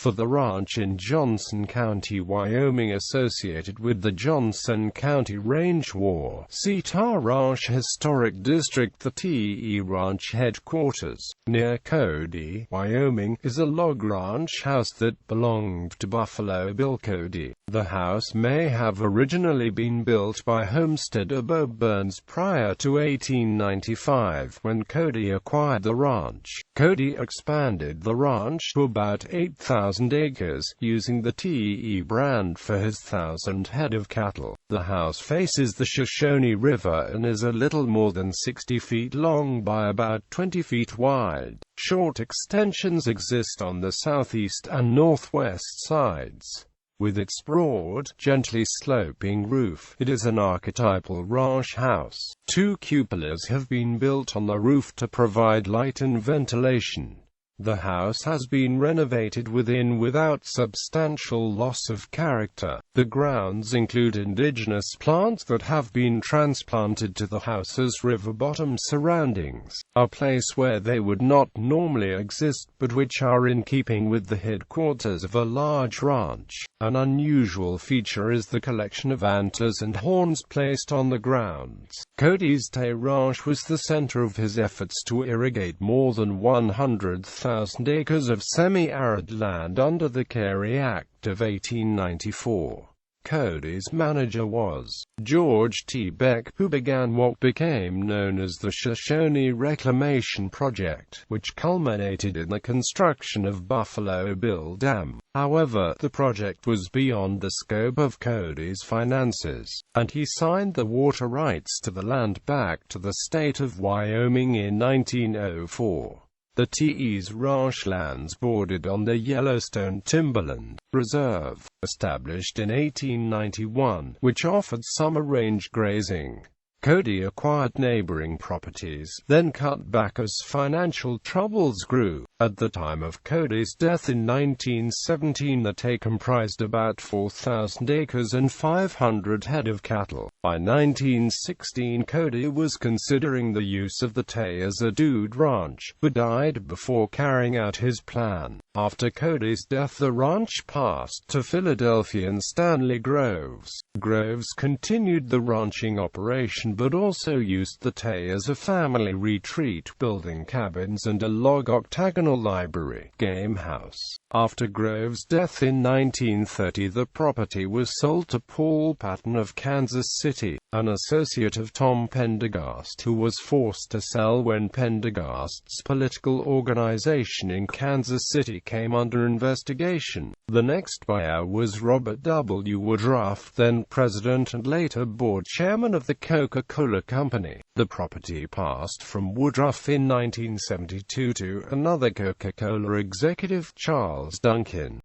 for the ranch in Johnson County, Wyoming, associated with the Johnson County Range War. Tar Ranch Historic District. The TE Ranch headquarters, near Cody, Wyoming, is a log ranch house that belonged to Buffalo Bill Cody. The house may have originally been built by homesteader Bob Burns prior to 1895, when Cody acquired the ranch. Cody expanded the ranch to about 8,000 acres, using the TE brand for his 1,000 head of cattle. The house faces the Shoshone River and is a little more than 60 feet long by about 20 feet wide. Short extensions exist on the southeast and northwest sides. With its broad, gently sloping roof, it is an archetypal ranch house. 2 cupolas have been built on the roof to provide light and ventilation. The house has been renovated within without substantial loss of character. The grounds include indigenous plants that have been transplanted to the house's river-bottom surroundings, a place where they would not normally exist but which are in keeping with the headquarters of a large ranch. An unusual feature is the collection of antlers and horns placed on the grounds. Cody's ranch was the center of his efforts to irrigate more than 100,000 acres of semi-arid land under the Carey Act of 1894. Cody's manager was George T. Beck, who began what became known as the Shoshone Reclamation Project, which culminated in the construction of Buffalo Bill Dam. However, the project was beyond the scope of Cody's finances, and he signed the water rights to the land back to the state of Wyoming in 1904. The TE's ranch lands bordered on the Yellowstone Timberland Reserve, established in 1891, which offered summer range grazing. Cody acquired neighboring properties, then cut back as financial troubles grew. At the time of Cody's death in 1917, the TE comprised about 4,000 acres and 500 head of cattle. By 1916, Cody was considering the use of the TE as a dude ranch, but died before carrying out his plan. After Cody's death, the ranch passed to Philadelphian Stanley Groves. Groves continued the ranching operation but also used the TE as a family retreat, building cabins and a log octagonal library game house. After Groves' death in 1930, the property was sold to Paul Patton of Kansas City, an associate of Tom Pendergast, who was forced to sell when Pendergast's political organization in Kansas City came under investigation. The next buyer was Robert W. Woodruff, then president and later board chairman of the Coca-Cola Company. The property passed from Woodruff in 1972 to another Coca-Cola executive, Charles Duncan.